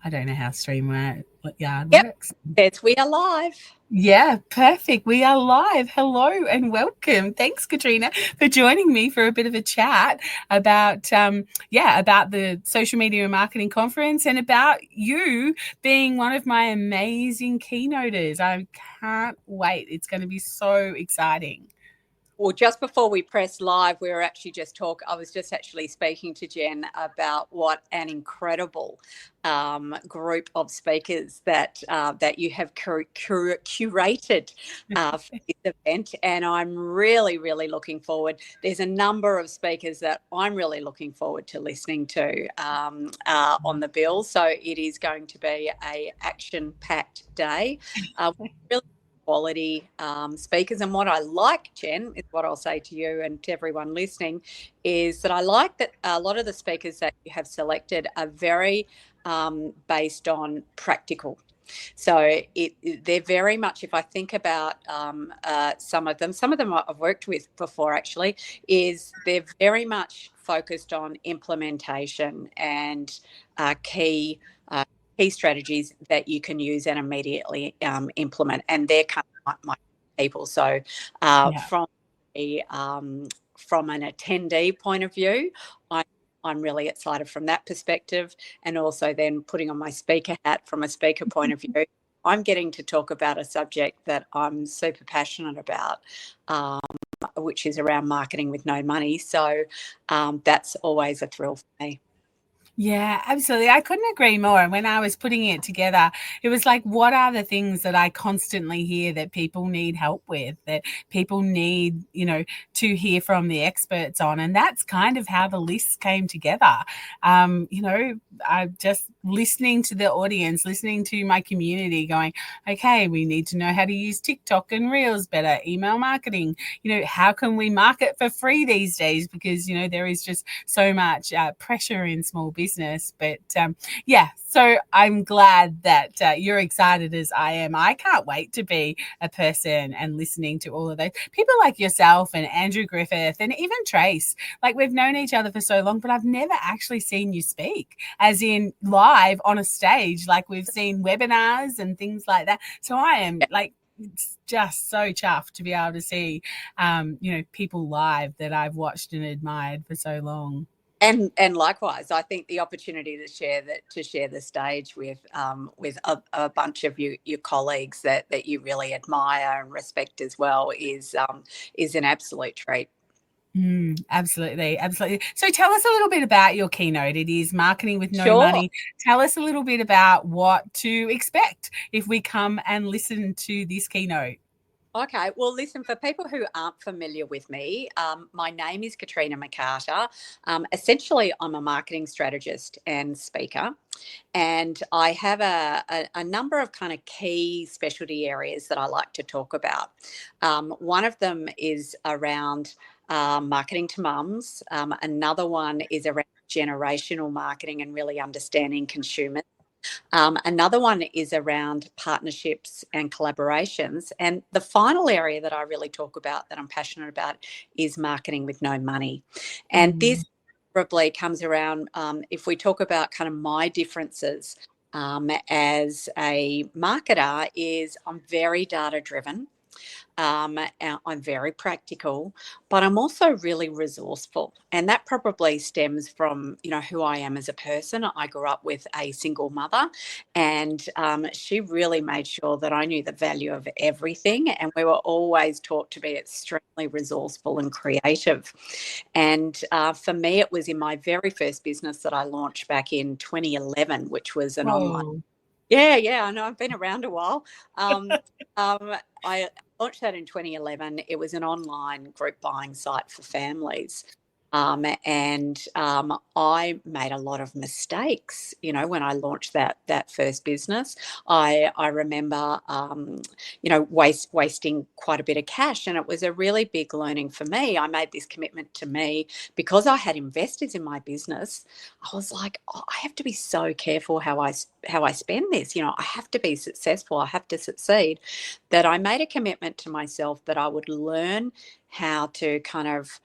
I don't know how StreamYard Yep, works. we are live. Yeah, perfect. We are live. Hello and welcome. Thanks, Katrina, for joining me for a bit of a chat about, about the social media and marketing conference and about you being one of my amazing keynoters. I can't wait. It's going to be so exciting. Well, just before we press live, we were actually I was just actually speaking to Jen about what an incredible group of speakers that you have curated for this event, and I'm really, really looking forward. There's a number of speakers that I'm really looking forward to listening to on the bill. So it is going to be a action-packed day. Really quality speakers. And what I like, Jen, is what I'll say to you and to everyone listening, is that I like that a lot of the speakers that you have selected are very based on practical. So they're very much, if I think about some of them I've worked with before actually, is they're very much focused on implementation and key strategies that you can use and immediately implement, and they're kind of my people. So from an attendee point of view, I'm really excited from that perspective, and also then putting on my speaker hat from a speaker point of view, I'm getting to talk about a subject that I'm super passionate about, which is around marketing with no money. So that's always a thrill for me. Yeah, absolutely. I couldn't agree more. And when I was putting it together, it was like, what are the things that I constantly hear that people need help with, that people need, to hear from the experts on? And that's kind of how the list came together. I just listening to the audience, listening to my community going, okay, we need to know how to use TikTok and Reels better, email marketing, how can we market for free these days? Because, there is just so much pressure in small business. But so I'm glad that you're excited as I am. I can't wait to be a person and listening to all of those people like yourself and Andrew Griffith and even Trace. Like, we've known each other for so long, but I've never actually seen you speak as in live on a stage. Like, we've seen webinars and things like that. So I am like, it's just so chuffed to be able to see, people live that I've watched and admired for so long. And likewise, I think the opportunity to share the stage with a bunch of your colleagues that you really admire and respect as well is an absolute treat. Absolutely. So tell us a little bit about your keynote. It is marketing with no Sure. money. Tell us a little bit about what to expect if we come and listen to this keynote. Okay, well, listen, for people who aren't familiar with me, my name is Katrina McCarter. Essentially, I'm a marketing strategist and speaker, and I have a number of kind of key specialty areas that I like to talk about. One of them is around marketing to mums. Another one is around generational marketing and really understanding consumers. Another one is around partnerships and collaborations. And the final area that I really talk about, that I'm passionate about, is marketing with no money. And this probably comes around, if we talk about kind of my differences as a marketer, is I'm very data driven. I'm very practical, but I'm also really resourceful. And that probably stems from, who I am as a person. I grew up with a single mother, and she really made sure that I knew the value of everything. And we were always taught to be extremely resourceful and creative. And for me, it was in my very first business that I launched back in 2011, which was an online. Yeah, I know. I've been around a while. I launched that in 2011. It was an online group buying site for families. And I made a lot of mistakes, when I launched that first business. I remember, wasting quite a bit of cash, and it was a really big learning for me. I made this commitment to me because I had investors in my business. I was like, I have to be so careful how I spend this. I have to be successful. I have to succeed. That I made a commitment to myself that I would learn how to kind of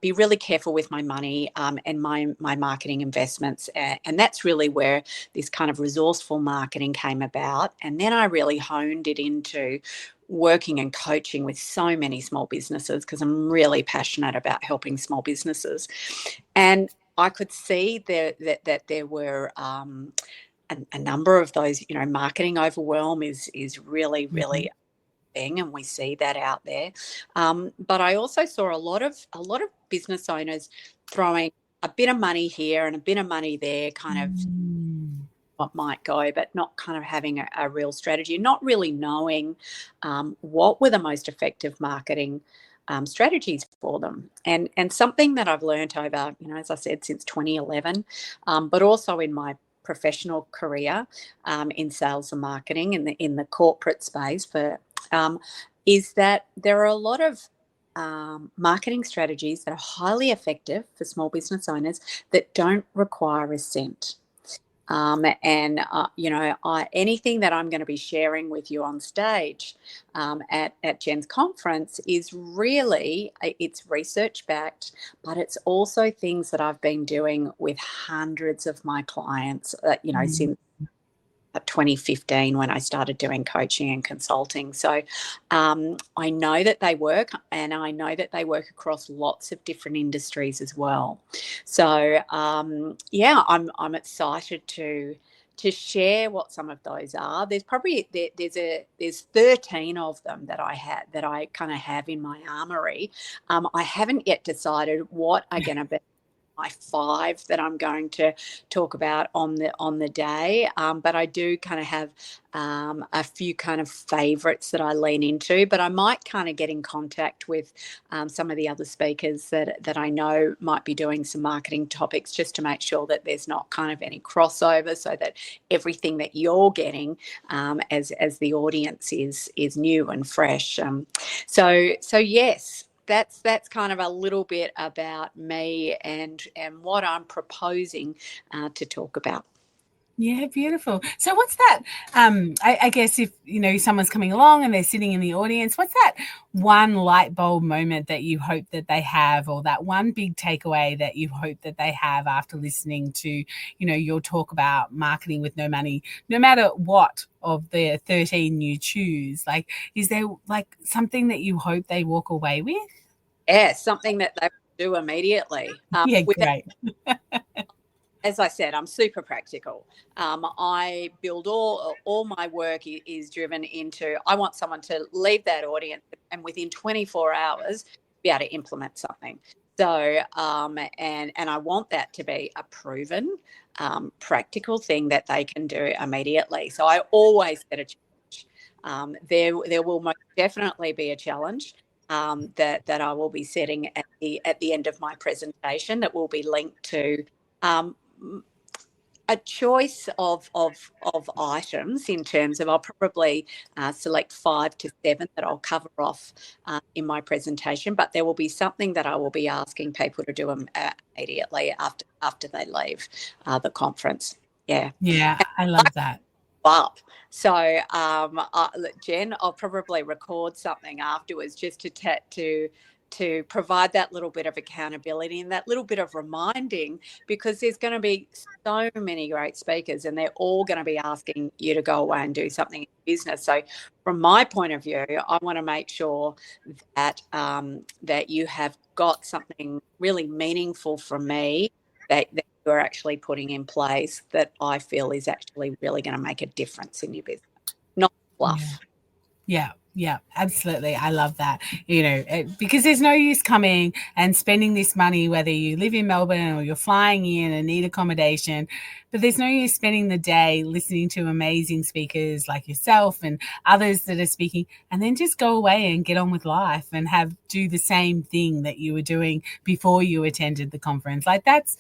be really careful with my money and my marketing investments. And that's really where this kind of resourceful marketing came about. And then I really honed it into working and coaching with so many small businesses, because I'm really passionate about helping small businesses. And I could see that there were a number of those, marketing overwhelm is really, really thing, and we see that out there. But I also saw a lot of business owners throwing a bit of money here and a bit of money there, kind of what might go, but not kind of having a real strategy, not really knowing what were the most effective marketing strategies for them. And something that I've learned over, as I said, since 2011, but also in my professional career in sales and marketing in the corporate space is that there are a lot of marketing strategies that are highly effective for small business owners that don't require a cent. Anything that I'm going to be sharing with you on stage at Jen's conference is really, it's research backed, but it's also things that I've been doing with hundreds of my clients, since 2015 when I started doing coaching and consulting. So I know that they work, and I know that they work across lots of different industries as well. So I'm excited to share what some of those are. There's probably there's 13 of them that I kind of have in my armory. I haven't yet decided what are going to be my 5 that I'm going to talk about on the day, but I do kind of have a few kind of favorites that I lean into. But I might kind of get in contact with some of the other speakers that I know might be doing some marketing topics, just to make sure that there's not kind of any crossover, so that everything that you're getting as the audience is new and fresh. So yes. That's kind of a little bit about me and what I'm proposing to talk about. Yeah, beautiful. So what's that? I guess if, someone's coming along and they're sitting in the audience, what's that one light bulb moment that you hope that they have, or that one big takeaway that you hope that they have after listening to, your talk about marketing with no money, no matter what of the 13 you choose? Like, is there like something that you hope they walk away with? Yeah, something that they do immediately. Yeah, great. As I said, I'm super practical. I build all my work is driven into, I want someone to leave that audience and within 24 hours be able to implement something. So, and I want that to be a proven, practical thing that they can do immediately. So I always set a challenge. There will most definitely be a challenge that I will be setting at the end of my presentation, that will be linked to a choice of items, in terms of, I'll probably select 5 to 7 that I'll cover off in my presentation, but there will be something that I will be asking people to do immediately after they leave the conference. Yeah, I love that. Up. So Jen, I'll probably record something afterwards, just to provide that little bit of accountability and that little bit of reminding, because there's going to be so many great speakers and they're all going to be asking you to go away and do something in business. So from my point of view, I want to make sure that that you have got something really meaningful from me that you're actually putting in place, that I feel is actually really going to make a difference in your business, not fluff. Yeah, absolutely. I love that, because there's no use coming and spending this money, whether you live in Melbourne or you're flying in and need accommodation, but there's no use spending the day listening to amazing speakers like yourself and others that are speaking, and then just go away and get on with life and do the same thing that you were doing before you attended the conference. Like that's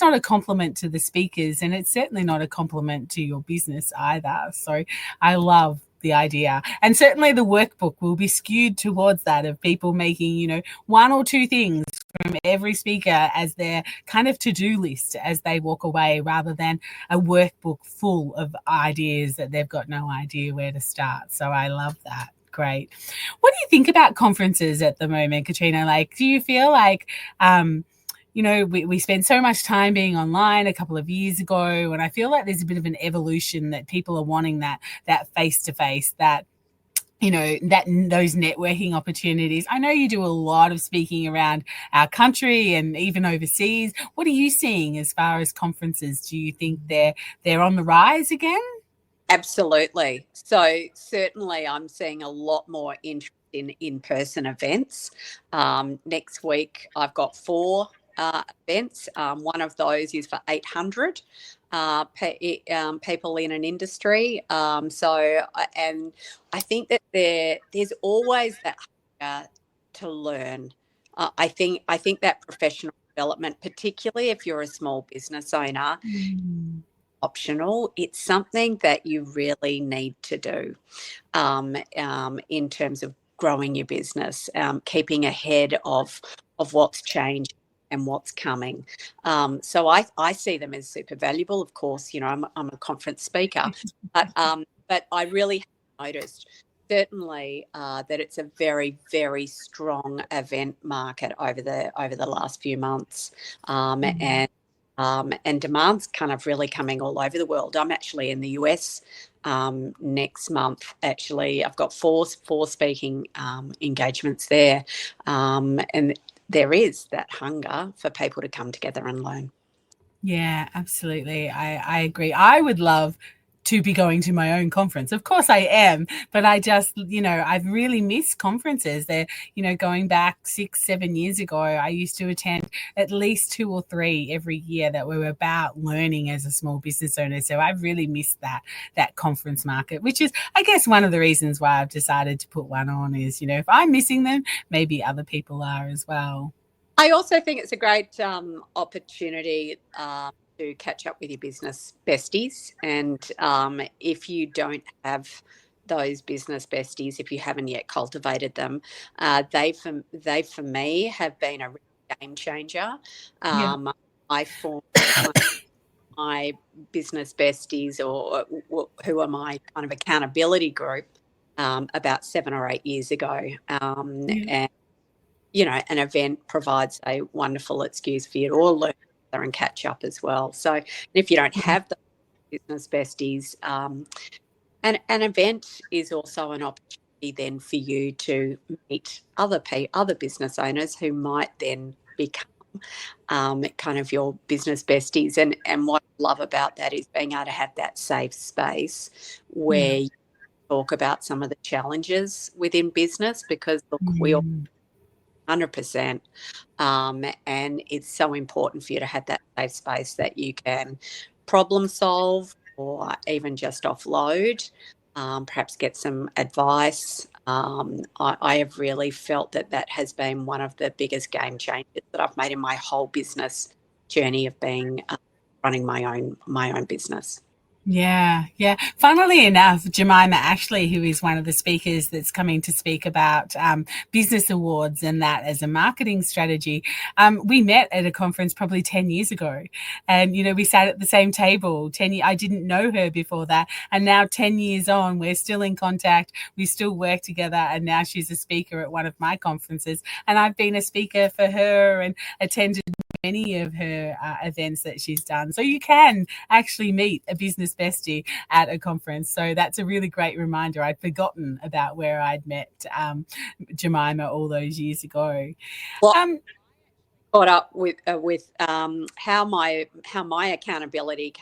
not a compliment to the speakers, and it's certainly not a compliment to your business either. So I love the idea, and certainly the workbook will be skewed towards that, of people making 1 or 2 things from every speaker as their kind of to-do list as they walk away, rather than a workbook full of ideas that they've got no idea where to start. So I love that. Great. What do you think about conferences at the moment, Katrina? Like, do you feel like, we spent so much time being online a couple of years ago, and I feel like there's a bit of an evolution that people are wanting that face-to-face, that those networking opportunities. I know you do a lot of speaking around our country and even overseas. What are you seeing as far as conferences? Do you think they're on the rise again? Absolutely. So certainly I'm seeing a lot more interest in in-person events. Next week I've got 4 events. One of those is for 800 people in an industry. And I think that there's always that hunger to learn. I think that professional development, particularly if you're a small business owner, optional. It's something that you really need to do in terms of growing your business, keeping ahead of what's changed and what's coming. So I see them as super valuable. Of course, I'm a conference speaker, but I really have noticed certainly that it's a very, very strong event market over the last few months, and demand's kind of really coming all over the world. I'm actually in the US next month. Actually, I've got four speaking engagements there, and there is that hunger for people to come together and learn. Yeah, absolutely. I agree. I would love to be going to my own conference. Of course I am, but I just, I've really missed conferences. They're, going back 6-7 years ago, I used to attend at least 2 or 3 every year that were about learning as a small business owner. So I've really missed that conference market, which is, I guess, one of the reasons why I've decided to put one on is, if I'm missing them, maybe other people are as well. I also think it's a great opportunity to catch up with your business besties. And if you don't have those business besties, if you haven't yet cultivated them, they for me have been a game changer. I formed my business besties, or who are my kind of accountability group, about 7 or 8 years ago. And an event provides a wonderful excuse for you to all learn together and catch up as well. So if you don't have the business besties, an event is also an opportunity then for you to meet other business owners who might then become kind of your business besties. And what I love about that is being able to have that safe space where you talk about some of the challenges within business, because look, we all 100%. And it's so important for you to have that safe space that you can problem solve or even just offload, perhaps get some advice. I have really felt that has been one of the biggest game changers that I've made in my whole business journey of being running my own business. Yeah. Funnily enough, Jemima Ashley, who is one of the speakers that's coming to speak about business awards and that as a marketing strategy, we met at a conference probably 10 years ago. And, we sat at the same table. I didn't know her before that. And now 10 years on, we're still in contact. We still work together. And now she's a speaker at one of my conferences. And I've been a speaker for her and attended many of her events that she's done. So you can actually meet a business bestie at a conference. So that's a really great reminder. I'd forgotten about where I'd met Jemima all those years ago. Well, caught up with how my accountability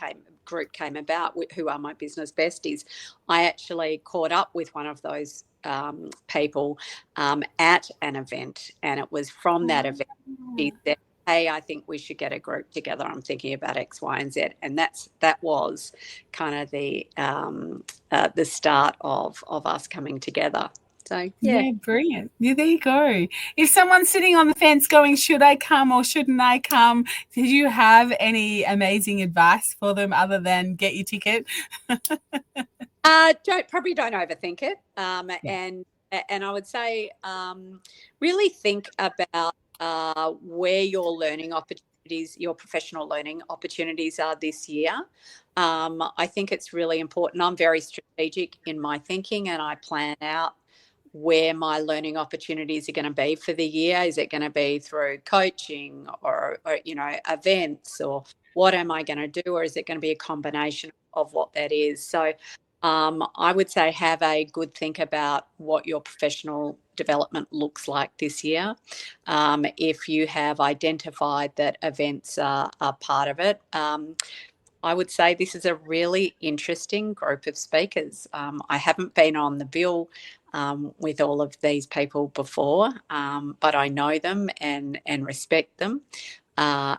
group came about, who are my business besties. I actually caught up with one of those people at an event, and it was from that event she said, "Hey, I think we should get a group together. I'm thinking about X, Y, and Z." And that was kind of the start of us coming together. So yeah, brilliant. Yeah, there you go. If someone's sitting on the fence going, should I come or shouldn't I come? Did you have any amazing advice for them other than get your ticket? Don't overthink it. And I would say really think about where your learning opportunities, your professional learning opportunities are this year. I think it's really important. I'm very strategic in my thinking, and I plan out where my learning opportunities are going to be for the year. Is it going to be through coaching or events, or what am I going to do? Or is it going to be a combination of what that is? So I would say have a good think about what your professional development looks like this year. If you have identified that events are part of it, I would say this is a really interesting group of speakers. I haven't been on the bill with all of these people before, but I know them and respect them.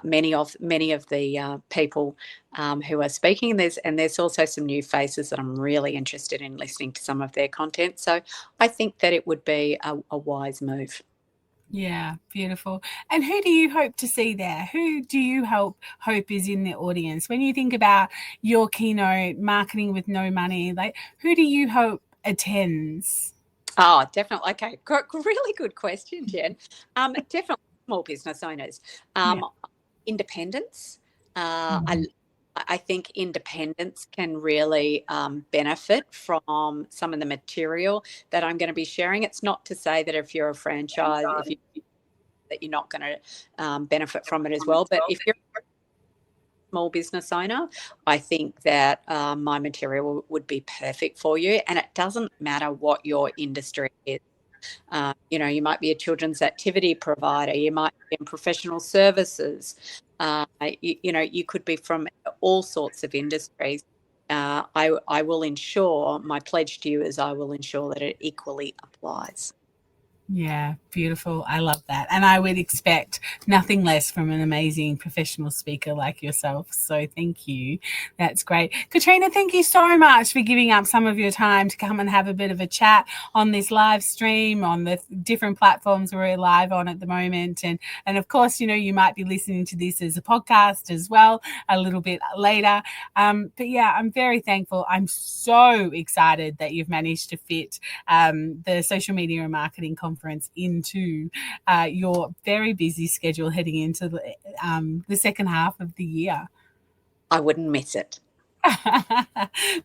Many of the people who are speaking, and there's also some new faces that I'm really interested in listening to some of their content. So I think that it would be a wise move. Yeah, beautiful. And who do you hope to see there? Who do you hope is in the audience? When you think about your keynote, Marketing with No Money, like who do you hope attends? Oh, definitely. Okay, really good question, Jen. Definitely small business owners, independents. I think independents can really benefit from some of the material that I'm going to be sharing. It's not to say that if you're a franchise, that you're not going to benefit from it as well. But if you're a small business owner, I think that my material would be perfect for you. And it doesn't matter what your industry is. You might be a children's activity provider. You might be in professional services. You could be from all sorts of industries. I will ensure, my pledge to you is I will ensure that it equally applies. Yeah, beautiful. I love that. And I would expect nothing less from an amazing professional speaker like yourself. So thank you. That's great. Katrina, thank you so much for giving up some of your time to come and have a bit of a chat on this live stream, on the different platforms we're live on at the moment. And of course, you might be listening to this as a podcast as well a little bit later. But yeah, I'm very thankful. I'm so excited that you've managed to fit the social media and marketing conference into your very busy schedule heading into the second half of the year. I wouldn't miss it.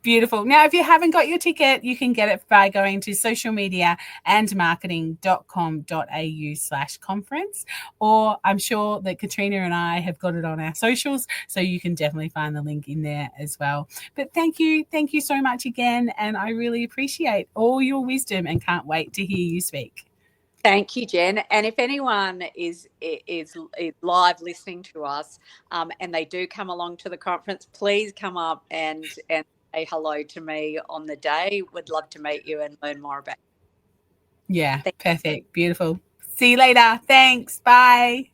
Beautiful. Now, if you haven't got your ticket, you can get it by going to socialmediaandmarketing.com.au/conference, or I'm sure that Katrina and I have got it on our socials, so you can definitely find the link in there as well. But thank you so much again, and I really appreciate all your wisdom and can't wait to hear you speak. Thank you, Jen. And if anyone is live listening to us and they do come along to the conference, please come up and say hello to me on the day. Would love to meet you and learn more about it. Yeah, perfect. Beautiful. See you later. Thanks. Bye.